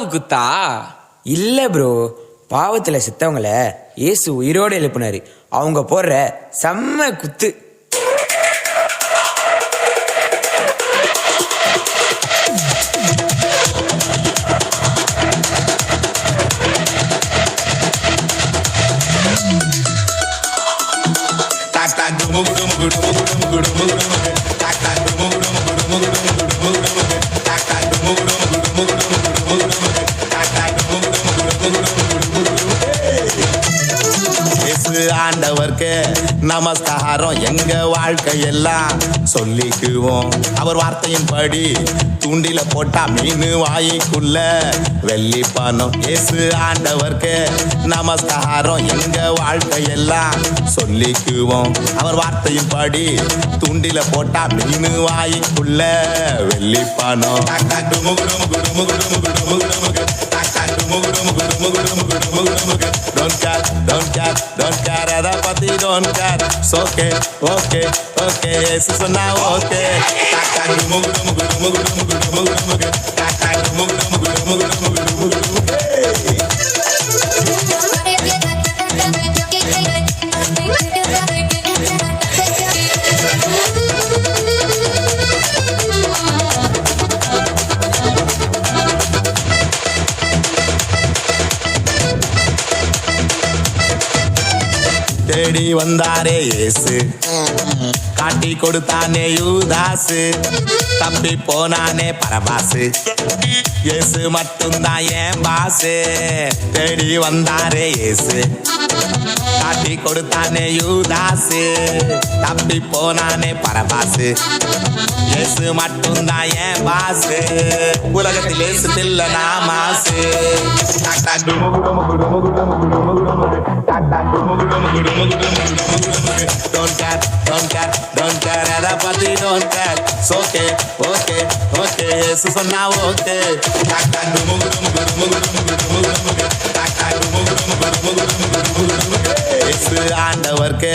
சாவு குத்தா? இல்லை ப்ரோ, பாவத்தில் செத்தவங்கள இயேசு உயிரோடு எழுப்பினாரு. அவங்க போடுற செம்ம குத்து. ஆண்டவர்க்கு நமஸ்காரம் எங்க வாழ்க்கையெல்லாம் சொல்லிக்குவோம். அவர் வார்த்தையின்படி தூண்டில போட்டா மீன் வாய்க்குள்ள வெள்ளி பணம். இயேசு ஆண்டவர்க்கு நமஸ்காரம் எங்க வாழ்க்கையெல்லாம் சொல்லிக்குவோம். அவர் வார்த்தையின்படி தூண்டில போட்டா மீன் வாய்க்குள்ள வெள்ளி பணம். Don't care, அதை பத்தி don't care. Okay, okay, okay, இயேசு சொன்னா okay. தேடி வந்தாரே இயேசு, காட்டி கொடுத்தானே யூதாசு, தப்பி போனானே பரபாசு, இயேசு மட்டும்தான் என் பாசு. தேடி வந்தாரே இயேசு, காட்டி கொடுத்தானே யூதாசு, தப்பி போனானே பரபாசு, இயேசு மட்டும்தான் என் பாசு. உலகத்தில் இயேசு தில்ல நான் மாசு. Don't care, don't care, don't care, அதை பத்தி don't care. Okay, okay, okay, இயேசு சொன்னா okay. இயேசு ஆண்டவர்க்கு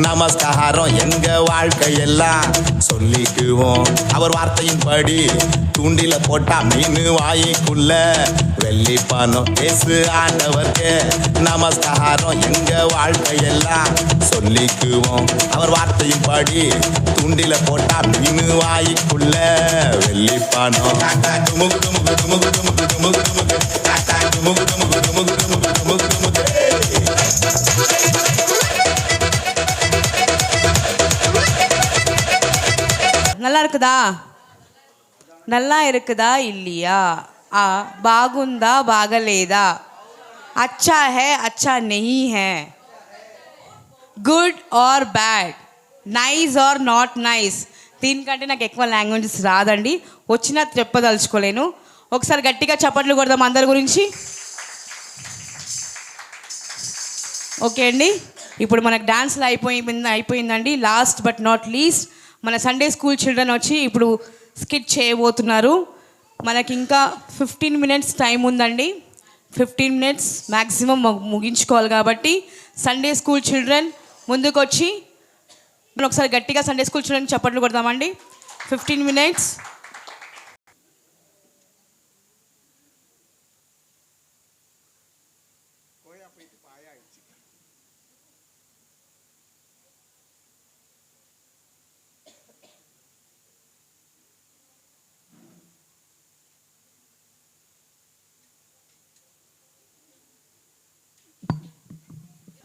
நமஸ்காரம் எங்க வாழ்க்கையெல்லாம் சொல்லிக்குவோம். அவர் வார்த்தையின்படி தூண்டில போட்டா மீன் வாய்க்குள்ள வெள்ளி பணம். இயேசு ஆண்டவர்க்கு நமஸ்காரம் எங்க வாழ்க்கையெல்லாம் சொல்லிக்குவோம். அவர் வார்த்தையின்படி தூண்டில போட்டா மீன் வாய்க்குள்ள வெள்ளி பணம். நல்லா இருக்குதா? நல்லா இருக்குதா இல்லையா? బాగుందా బాగలేదా? अच्छा है अच्छा नहीं है? Good or bad? Nice or not nice? దీనికంటే నాకు ఎక్కువ లాంగ్వేజెస్ రాదండి, వచ్చినా చెప్పదలుచుకోలేను. ఒకసారి గట్టిగా చప్పట్లు కొడదాం అందరి గురించి. ఓకే అండి, ఇప్పుడు మనకు డాన్స్లో అయిపోయిందండి. లాస్ట్ బట్ నాట్ లీస్ట్ మన సండే స్కూల్ చిల్డ్రన్ వచ్చి ఇప్పుడు స్కిట్ చేయబోతున్నారు. మనకి ఇంకా 15 minutes టైం ఉందండి. 15 minutes మ్యాక్సిమం ముగించుకోవాలి కాబట్టి సండే స్కూల్ చిల్డ్రన్ ముందుకు వచ్చి మనం ఒకసారి గట్టిగా సండే స్కూల్ చిల్డ్రన్ చప్పట్లు కొడదామండి. 15 minutes.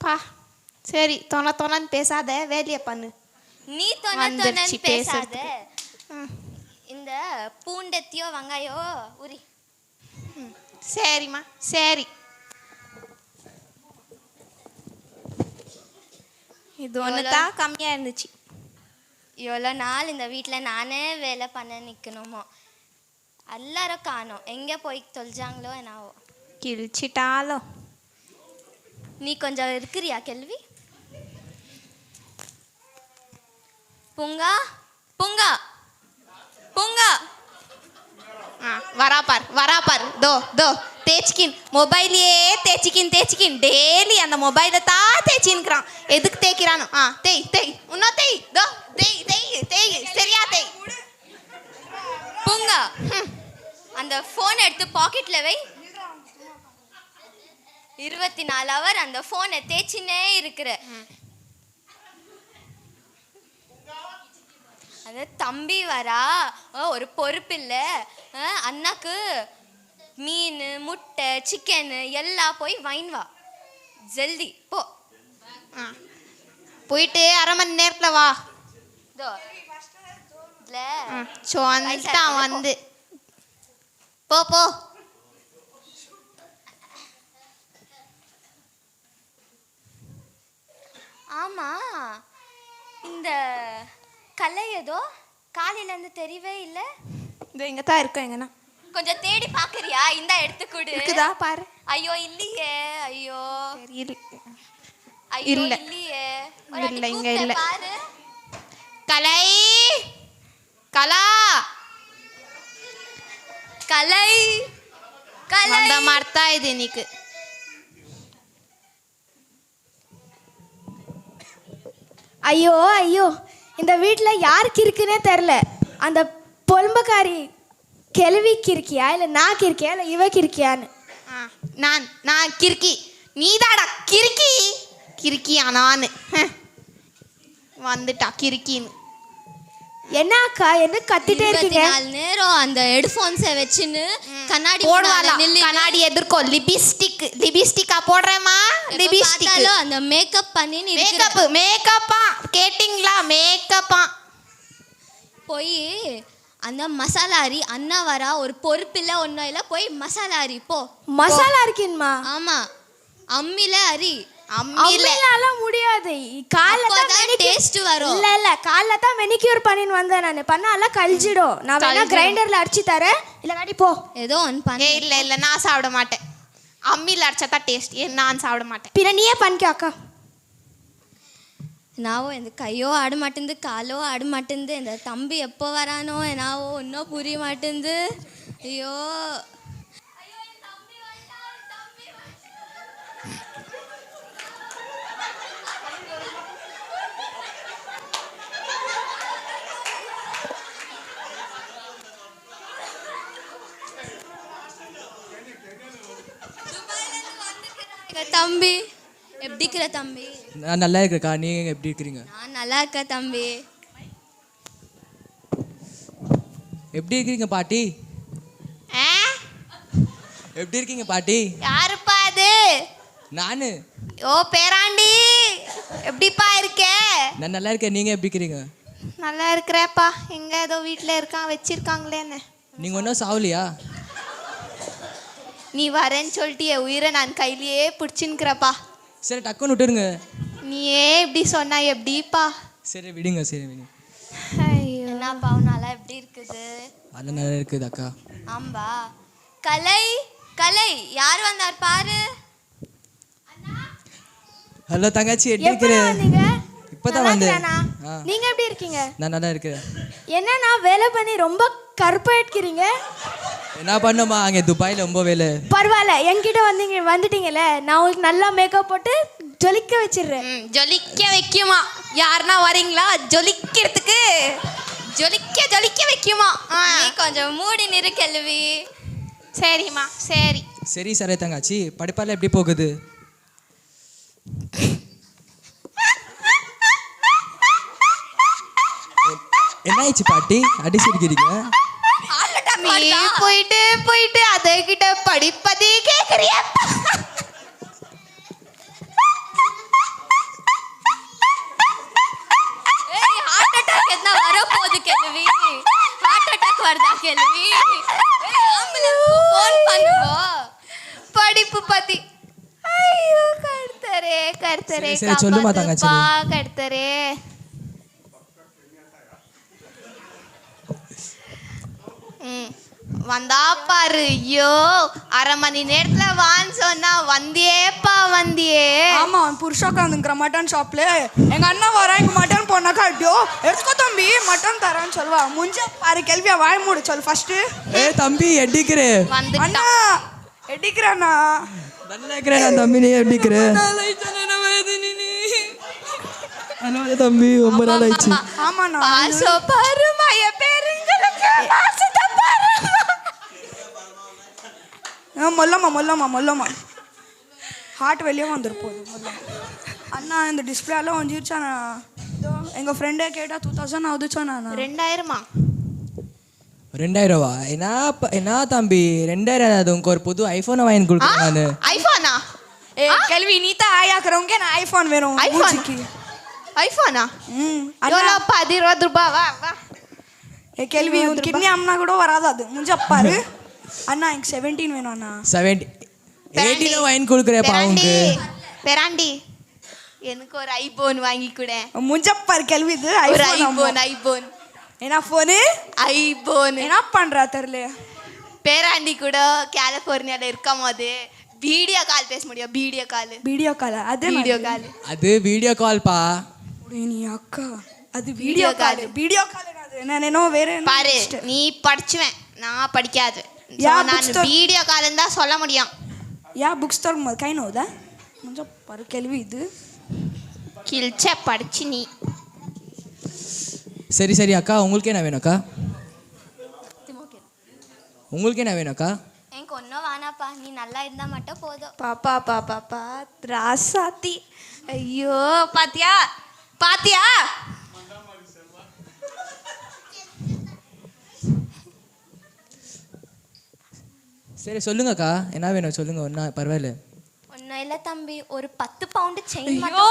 பா சரி, தொணன்னு பேசாத, வேலையை பண்ணு. நீ தொணன்னு பேசாத. இந்த பூண்டத்தியோ வெங்காயோ உரி. சரிம்மா சரி. இது ஒன்று தான் கம்மியாக இருந்துச்சு. எவ்வளோ நாள் இந்த வீட்டில் நானே வேலை பண்ண நிற்கணுமோ, எல்லாரும் காணோம். எங்கே போய் தொலைஞ்சாங்களோ என்னாவோ. கிழிச்சிட்டாலோ. நீ கொஞ்சம் இருக்கிறியா கேள்வி? பூங்கா பூங்கா பூங்கா. வராப்பார் தோ தேய்ச்சிக்கின் மொபைலையே தேய்ச்சிக்கின் டெய்லி அந்த மொபைலை தான் தேய்ச்சின்னுக்கிறான். எதுக்கு தேய்க்கிறானோ? தேய் இன்னும் தேய். தோ தேய் சரியா தேய். பூங்கா, அந்த ஃபோன் எடுத்து பாக்கெட்டில் வை. 24 hour அந்த ஃபோனை தேய்ச்சினே இருக்கிற. அந்த தம்பி வரா, ஒரு பொறுப்பு இல்லை, அண்ணாக்கு மீன் முட்டை சிக்கன் எல்லாம் போய் வாங்கின்னு வா, ஜல்தி போ. போயிட்டு 1/2 மணி நேரத்தில் வா. வந்துட்டான் வந்து போ போ. ஆமா, இந்த கலை ஏதோ காலையில இருந்து தெரியவே இல்லை. இந்த இங்கே தான் இருக்கேன். எங்கன்னா கொஞ்சம் தேடி பாக்குறியா? இந்த எடுத்து கொடு. இருக்குதா பாரு. ஐயோ இல்லையே, ஐயோ இல்ல இல்லையே, இல்ல இங்க இல்ல. பாரு. கலை கலா கலை கலை அந்த மார்த்தா இது இன்னைக்கு. ஐயோ ஐயோ, இந்த வீட்டில் யாருக்கு இருக்குன்னே தெரில. அந்த பொலம்பக்காரி கிழவிக்கு இருக்கியா, இல்லை நாக்கு இருக்கியா, இல்லை இவக்கு இருக்கியான்னு. நான் கிறுக்கி, நீதாடா கிறுக்கி. கிறுக்கியா நான்? வந்துட்டா கிறுக்கின்னு. என்ன அக்கா, என்ன கத்திட்டே இருக்கீங்க? 24 நேரம் அந்த ஹெட்ஃபோன்ஸை வச்சுன்னு கண்ணாடி போடுவாளா? கண்ணாடி எதிர்க்கோ லிபிஸ்டிக்கா போடுறேமா? லிபிஸ்டிக் அந்த மேக்கப் பண்ணி மேக்கப்பா கேட்டிங்களா? மேக்கப்பா போய் அந்த மசாலாரி அண்ணா வரா, ஒரு பொறுப்பில்லை ஒன்றும் இல்லை, போய் மசாலாரி போ. மசாலா இருக்கீன்மா? ஆமா, அம்மில அரி. அம்மிலால முடியாது. காலைல தான் டேஸ்ட் வரும். இல்ல காலைல தான் மெனிக்யூர் பண்ணின்னு வந்தேன் நான். பண்ணாலாம் கழிஞ்சிடும். நான் வேணா கிரைண்டர்ல அடிச்சு தரேன், இல்ல காடி போ. ஏதோ ஒன்று பண்ண. இல்ல நான் சாப்பிட மாட்டேன். அம்மியில் அரைச்சா டேஸ்ட், நான் சாப்பிட மாட்டேன். பின்ன நீயே பண்ணிக்க அக்கா. என்னாவோ இந்த கையோ ஆட மாட்டேங்குது, காலோ ஆட மாட்டேங்குது. இந்த தம்பி எப்போ வரானோ என்னாவோ ஒன்றும் புரிய மாட்டேங்குது. ஐயோ தம்பி, எப்படி இருக்கிற தம்பி? நான் நல்லா இருக்கேக்கா, நீங்கள் எப்படி இருக்கிறீங்க? நான் நல்லா இருக்கேன் தம்பி. எப்படி இருக்கீங்க பாட்டி? எப்படி இருக்கீங்க பாட்டி? யாருப்பா அது? நான். ஓ பேராண்டி, எப்படிப்பா இருக்க? நான் நல்லா இருக்கேன், நீங்கள் எப்படி இருக்கிறீங்க? நல்லா இருக்கிறேப்பா. எங்க ஏதோ வீட்டில் வச்சிருக்காங்களேன்னு. நீங்கள் ஒன்றும் சாவலியா? நீ வரேன்னு சொல்லிட்டு என் உயிரை நான் கையிலேயே பிடிச்சின்னுக்கிறப்பா. சரி டக்குன்னு விட்டுருங்க. நீயே இப்படி சொன்னா எப்படிப்பா? சரி விடுங்க, சரி விடுங்க. ஐயோ, என்னப்பா நல்லா எப்படி இருக்குது? அதெல்லாம் நல்லா இருக்குது அக்கா. ஆம்பா. கலை கலை, யார் வந்தார் பாரு. ஹலோ தங்கச்சி, எப்படி எப்ப இருக்கிற? வந்தீங்க? இப்பதான் வந்தேன். நீங்க எப்படி இருக்கீங்க? நான் நல்லா இருக்கிறேன். என்னன்னா வேலை பண்ணி ரொம்ப கருப்பாயிடுக்கிறீங்க. என்ன பண்ணுமா, அங்கே துபாயில் ரொம்ப வேலை. பரவாயில்ல, என்கிட்ட வந்துட்டீங்கல்ல, நான் உங்களுக்கு நல்லா மேக்கப் போட்டு ஜொலிக்க வச்சிடுறேன். ஜொலிக்க வைக்குமா? யாருன்னா வரீங்களா ஜொலிக்கிறதுக்கு? ஜொலிக்க வைக்குமா? நீ கொஞ்சம் மூடி நிறு கேள்வி. சரிம்மா சரி. சரி சரி தங்கச்சி, படிப்பால எப்படி போகுது? என்ன ஆயிடுச்சு பாட்டி, அடிச்சிருக்கிறீங்க? நீ போயிட்டு அதகிட்ட படிப்பதே கேக்குறியா? ஹார்ட் அட்டாக் என்ன வரப்போகுது கேள்வி? ஹார்ட் அட்டாக் வருதா கேள்வி? ஃபோன் பண்ணுவோம். படிப்பு பத்தி. ஐயோ கர்த்தரே சரி, சொல்லுமா தங்கச்சி. கர்த்தரே. வந்தா பாரு. ஐயோ, 1/2 மணி நேரத்துல வான்னு சொன்னா வந்தியே. ஆமா, புருஷா உட்காந்துங்கிற மட்டன் ஷாப்ல எங்க அண்ணா வரா, இங்க மட்டன் போனாக்கா அடியோ எடுத்துக்கோ தம்பி மட்டன் தரேன்னு சொல்லுவா. முஞ்ச பாரு கேள்வியா, வாய மூடு சொல்லு ஃபர்ஸ்ட். தம்பி எடிக்கிற? அண்ணா எடிக்கிறண்ணா. நல்லா இருக்கிறேன் நான் தம்பி, நீ எடிக்கிற? ஹலோ தம்பி, ரொம்ப நாள் ஆயிடுச்சு. ஆமாண்ணா. பாசோ பாருமா என் பேருங்களுக்கு பாசத்தை பாருமா. மொல்லம்மா ஹார்ட் வெளியே வந்துருப்போது அண்ணா இந்த டிஸ்பிளேலாம் வந்துருச்சாண்ணா இதோ எங்கள் ஃப்ரெண்டே கேட்டால் 2000 ஆகுதுச்சாண்ணா 2000 2000 என்ன தம்பி 2000 அது உங்க ஒரு புது ஐஃபோனை வாங்கி கொடுக்குறேன் நானு ஐஃபோனா ஏ கேள்வி நீ தான் ஆயாக்குறவங்க நான் ஐஃபோன் வேணும் ஐஃபோன் மூஞ்சிக்கு. ஐஃபோனா அண்ணா எவ்வளோ 10-20 ரூபாய் வா வா ஏ கேள்வி உன் கிட்னி அம்னா கூட வராது அது முஞ்சப்பாரு அண்ணா எனக்கு 17 வேணும் அண்ணா 18 வாங்கி கொடுக்குறேப்பா உனக்கு பெராண்டி எனக்கு ஒரு ஐபோன் வாங்கி கொடு முஞ்சப்பாரு கேள்வி இது ஒரு ஐபோன் ஐபோன் என்ன ஃபோனு ஐபோன் என்ன பண்றா தெரியல பேராண்டி கூட கலிஃபோர்னியால இருக்கும் போது வீடியோ கால் பேச முடியும் வீடியோ கால் அது அது வீடியோ கால்ப்பா நீ அக்கா அது வீடியோ கால் அது நான் என்ன வேற என்ன பாரு நீ படிச்சுவேன் நான் படிக்காது யா, நான் bookstore. வீடியோ கால் தான் சொல்ல முடியும் ಯಾ ಬುಕ್ ಸ್ಟೋರ್ ಕೈ ನೋವುದಾ ಮುಂಚೆ ಪರ್ ಕೆಲವಿ ಇದು கிழிச்ச படிச்சு நீ சரி சரி அக்கா உங்களுக்கு என்ன வேணும் அக்கா உங்களுக்கு என்ன வேணும் அக்கா எனக்கு ஒன்றும் வேணாப்பா நீ நல்லா இருந்தா மட்டும் போதும். பாப்பா ராசாத்தி ஐயோ பாத்தியா சரி சொல்லுங்க அக்கா என்ன வேணும் சொல்லுங்க ஒன்றா பரவாயில்ல. ஒன்றும் இல்லை தம்பி, ஒரு 10 பவுண்டு செயின் ஐயோ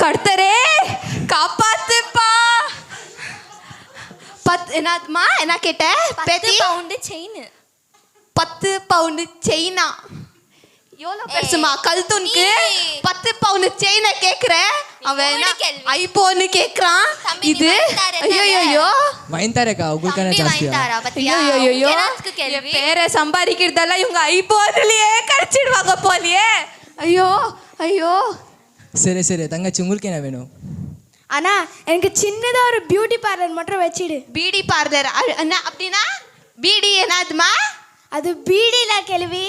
கடுத்தரே காப்பாத்துப்பா என்னதுமா என்ன கேட்ட 10 பவுண்டு செயின். 10 பவுண்டு செயினா எவ்வளோ பெருசுமா கல்துனுக்கு 10 பவுண்டு செயினை கேட்குற அவன் மூணு கேள்வி. ஐபோன்னு கேட்குறான் தம்பி, நீ இது வாங்கி தரேன் ஐயோ வாங்கி தரேக்கா உங்களுக்கு என்ன தம்பி வாங்கி ஜாஸ்தியா தாரா பத்தியா? ஐயோ எனக்கு கேள்வி. பேரை சம்பாதிக்கிறதெல்லாம் இவங்க ஐபோன்லயே கிடைச்சிடுவாங்க போலியே ஐயோ சரி சரி தங்கச்சி உங்களுக்கு என்ன வேணும் அண்ணா எனக்கு சின்னதாக ஒரு பியூட்டி பார்லர் மட்டும் வச்சிடு. பிடி பார்லர் என்ன அப்படின்னா பிடி என்னதுமா அது பீடியில் கேள்வி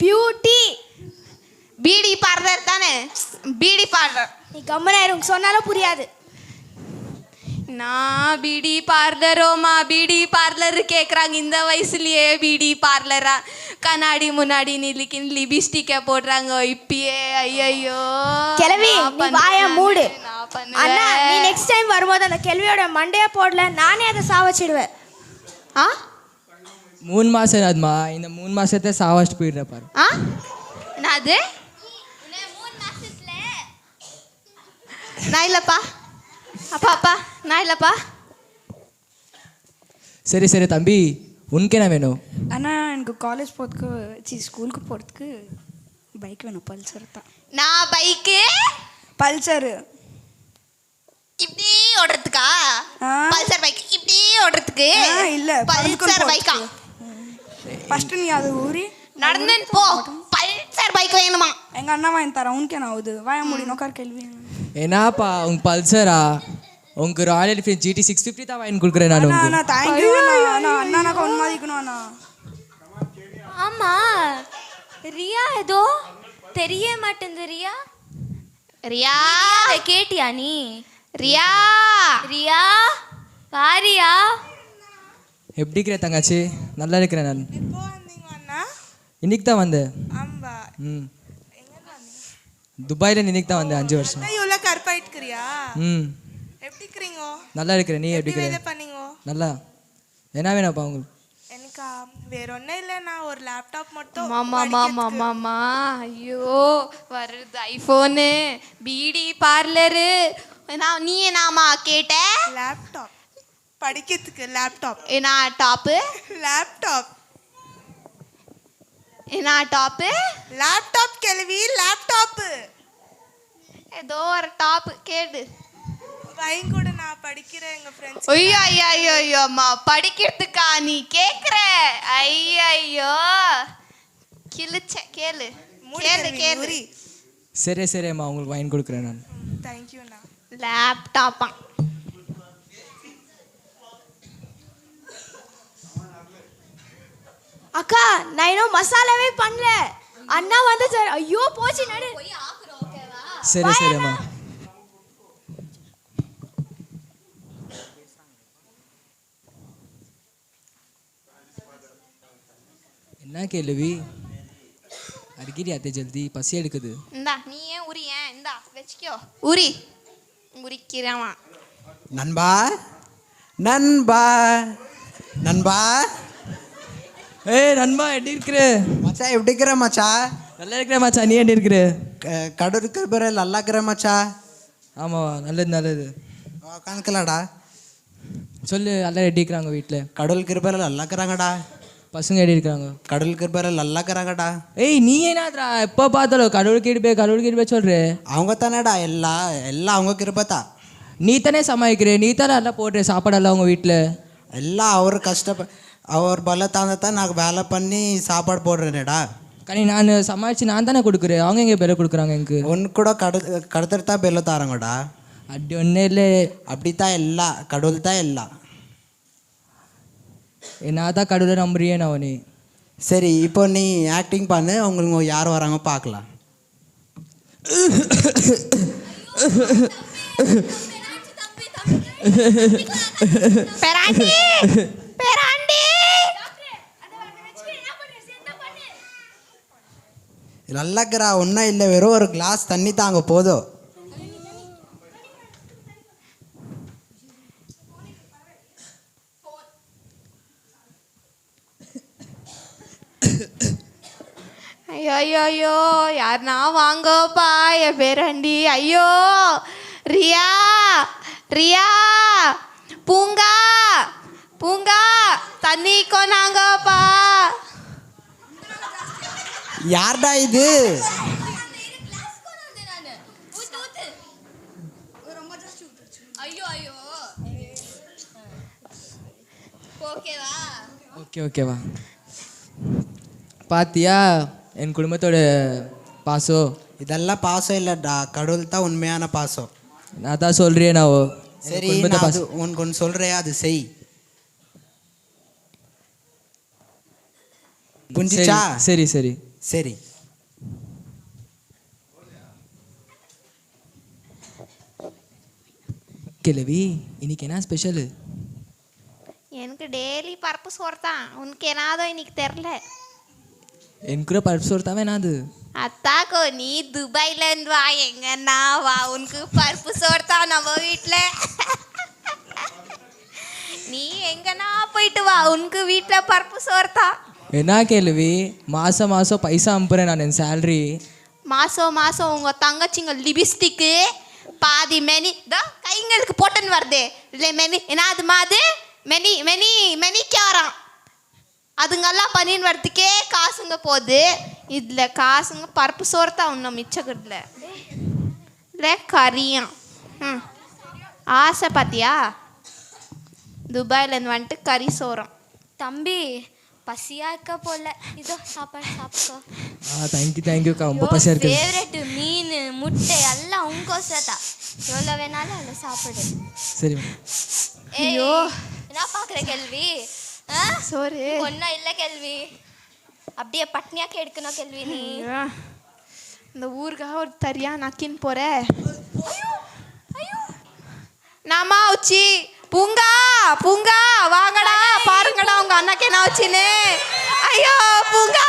பியூட்டி. பிடி பார்லர் தானே பிடி பார்லர் நீ கம்மனாயிரும் சொன்னாலும் புரியாது. நான் பிடி பார்லரோமா பிடி பார்லர் கேட்குறாங்க இந்த வயசுலயே பிடி பார்லரா கண்ணாடி முன்னாடி லிபிஸ்டிக்கை போடுறாங்க இப்பயே ஐயோ கிழவி நீ வாயை மூடு. அண்ணா நீ நெக்ஸ்ட் டைம் வரும்போது அந்த கேள்வியோட மண்டையை போடல நானே அதை சாவச்சிடுவேன். ஆ 3 மாதம் அதுமா இந்த 3 மாதத்தை சாவாச்சிட்டு போயிடுற பாரு. ஆ என்னது இன்னும் 3 மாசத்துல நான் இல்லைப்பா அப்பா நான் இல்லைப்பா சரி சரி தம்பி உனக்கு என்ன வேணும் அண்ணா எனக்கு காலேஜ் போகிறதுக்கு ஸ்கூலுக்கு போகிறதுக்கு பைக் வேணும் பல்சர் தான். நான் பைக்கு பல்சரு இப்படி ஓடுறதுக்கா ஆ. பல்சர் பைக் இப்படி ஓடுறதுக்கு இல்லை பல்சர் பைக்கா ஃபஸ்ட்டு நீ அது ஊறி நடந்து போ பல்சர் பைக் வேணுமா எங்கள் அண்ணா வாங்கி தரேன் உனக்கு என்ன ஆகுது வாய முடியும் நோக்கார் கேள்வி என்னப்பா உங்க பல்சரா உங்க ராயல் என்ஃபீல்ட் GT 650 தான் வாங்கி கொடுக்குறேன் நான் உங்களுக்கு. அண்ணா தேங்க்யூ அண்ணா அண்ணாக்கு ஒன்று மதிக்கணும் அண்ணா. ஆமா ரியா ஏதோ தெரிய மாட்டேங்குது. ரியா ரியா அதை கேட்டியா நீ? ரியா ரியா வாரியா? எப்படி இருக்கிற தங்கச்சி நல்லா இருக்கிறேன் நான். எப்போ வந்தீங்க அண்ணா? இன்னைக்கு தான் வந்தேன். ஆம்பா ம் துபாயில் இன்னைக்கு தான் வந்தேன் 5 வருஷம். இவ்வளோ கருப்பாயிட்டுக்கிறியா? ம் எப்படி இருக்கிறீங்க? நல்லா இருக்கிறேன். நீ எப்படி இருக்கிற? பண்ணீங்க நல்லா என்ன வேணாப்பா உங்களுக்கு எனக்கு வேற ஒன்றும் இல்லை நான் ஒரு லேப்டாப் மட்டும் மாமா ஐயோ வருது ஐஃபோனு பிடி பார்லரு நீ என்னாமா கேட்ட லேப்டாப் படிக்கிறதுக்கு லேப்டாப் என்ன டாப்பு லேப்டாப் என்ன டாப்பு லேப்டாப் கேள்வி லேப்டாப்பு ஏதோ ஒரு டாப்பு கேடு வாங்கி கூட நான் படிக்கிறேன் எங்கள் ஃப்ரெண்ட்ஸ். ஐயோ அம்மா படிக்கிறதுக்கா நீ கேக்குற ஐயோ கிழிச்ச கேளு கேளு சரி சரி அம்மா உங்களுக்கு வாங்கி கொடுக்குறேன் நான். தேங்க்யூண்ணா. லேப்டாப்பா அக்கா நான் இன்னும் மசாலாவே பண்ணல. அண்ணா வந்து சார் ஐயோ போச்சு நடு. சரி சரி அம்மா என்ன கேள்வி அடிக்கடி அத்தை ஜல்தி பசி எடுக்குது. இந்தா நீ ஏன் உரியேன், இந்தா வச்சுக்கோ உரி. உரிக்கிறவன் நண்பா நண்பா நண்பா. ஏய் நண்பா எப்படி இருக்கிற? மச்சான் எப்படி இருக்கிற மச்சா? நல்லா இருக்கிற மச்சா, நீ எப்படி இருக்கிற? கடல் இருக்கிற பேர் நல்லா இருக்கிற மச்சா. ஆமாவா, நல்லது நல்லது. உக்காந்துக்கலாடா. சொல்லு, எல்லாம் எப்படி இருக்கிறாங்க வீட்டில்? கடல் கிருபையில் நல்லா இருக்கிறாங்கடா. பசங்க எப்படி இருக்கிறாங்க? கடல் கிருபையில் நல்லா இருக்கிறாங்கடா. ஏய் நீ என்னடா எப்போ பார்த்தாலும் கடவுளுக்கு இடுப்பே சொல்ற? அவங்க தானேடா எல்லாம் அவங்க கிருபை. நீ தானே சமாளிக்கிற, நீ தானே எல்லாம் போடுற சாப்பாடெல்லாம் அவங்க வீட்டில். எல்லாம் அவர் அவர் பலத்தாந்தான் நான் வேலை பண்ணி சாப்பாடு போடுறேனேடா. கனி நான் சமாளித்து நான் தானே கொடுக்குறேன், அவங்க எங்கே பெலை கொடுக்குறாங்க எனக்கு? ஒன்று கூட கடத்துட்டு தான் பெல்ல தாராங்கடா. அப்படி ஒன்றே இல்லை. அப்படித்தான் எல்லாம் கடவுள் தான் எல்லாம். நான் தான் கடவுளை நம்புறியேன் அவனே. சரி இப்போ நீ ஆக்டிங் பண்ணு, உங்களுக்கு யார் வராங்க பார்க்கலாம். பெராண்டி பெராண்டி நல்லாக்கிறா ஒன்றும் இல்லை, வெறும் ஒரு கிளாஸ் தண்ணி தாங்க போதும். ஐயோ ஐயோ ஐயோ யாருனா வாங்கோப்பா என் பேராண்டி. ஐயோ ரியா ரியா பூங்கா பூங்கா தண்ணி கொண்டாங்கப்பா. யார்டா இது? ஓகே ஓகேவா. பாத்தியா என் குடும்பத்தோட பாசம்? இதெல்லாம் பாசம் இல்லைடா, கடவுள் தான் உண்மையான பாசம். நான் தான் சொல்கிறேன். நான் சரி உனக்கு ஒன்று சொல்கிறேன், அது செய். புரிஞ்சிச்சா? சரி சரி சரி. கிழவி இன்னைக்கு என்ன ஸ்பெஷலு? எனக்கு டெய்லி பருப்பு சோறு தான். உனக்கு என்னாதோ இன்னைக்கு தெரில. எனக்கு கூட பருப்பு சோறு தான் வேணாது. அத்தாக்கோ நீ துபாயில இருந்து வா, எங்கன்னா வா, உனக்கு பருப்பு சோறு தான் நம்ம வீட்டில். நீ எங்கன்னா போயிட்டு வா, உனக்கு வீட்டில் பருப்பு சோறு தான். என்ன கேள்வி? மாதம் மாதம் பைசா அனுப்புகிறேன் நான் என் சேலரி. மாதம் மாதம் உங்கள் தங்கச்சிங்க லிப்ஸ்டிக்கு பாதி மெனி தான் கைங்களுக்கு போட்டுன்னு வருது. இல்லை மெனி என்ன அது மாது மெனி மெனி மெனிக்காராம் அதுங்கெல்லாம் பண்ணின்னு வரதுக்கே காசுங்க போகுது. இதில் காசுங்க பருப்பு சோறு தான் இன்னும் மிச்சக்கடல இல்லை கறியாம். ஆசை பார்த்தியா? துபாயிலேருந்து வந்துட்டு கறி சோறும். தம்பி பசியா இருக்க போல, இதோ சாப்பாடு சாப்பிட்டோ. தேங்க்யூக்கா, ரொம்ப பசியாக இருக்கு. ஃபேவரெட் மீன் முட்டை எல்லாம் உங்கோசதா, எவ்வளோ வேணாலும் அதில் சாப்பிடு. சரி. ஐயோ என்ன பார்க்குற கேள்வி? சோறு ஒன்றும் இல்லை கேள்வி, அப்படியே பட்னியாக கெடுக்கணும் கேள்வி. நீ இந்த ஊருக்காக ஒரு தரியா நக்கின்னு போற. நாமா உச்சி பூங்கா பூங்கா வாங்கடா, பாருங்கடா உங்க அண்ணாக்கு என்ன வச்சுன்னு. ஐயோ பூங்கா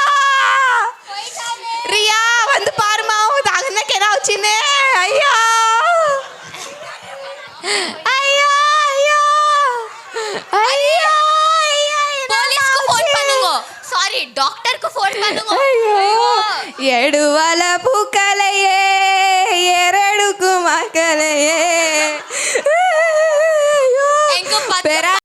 ரியா வந்து பாருமா உங்க அண்ணாக்கு என்ன வச்சுன்னு. ஐயோ ஐயோ ஐயோ ஐயோ போலீஸ்க்கு ஃபோன் பண்ணுங்க, சாரி டாக்டருக்கு ஃபோன் பண்ணுங்க. எடுவல பூக்களையே எரடுக்கு மக்களையே.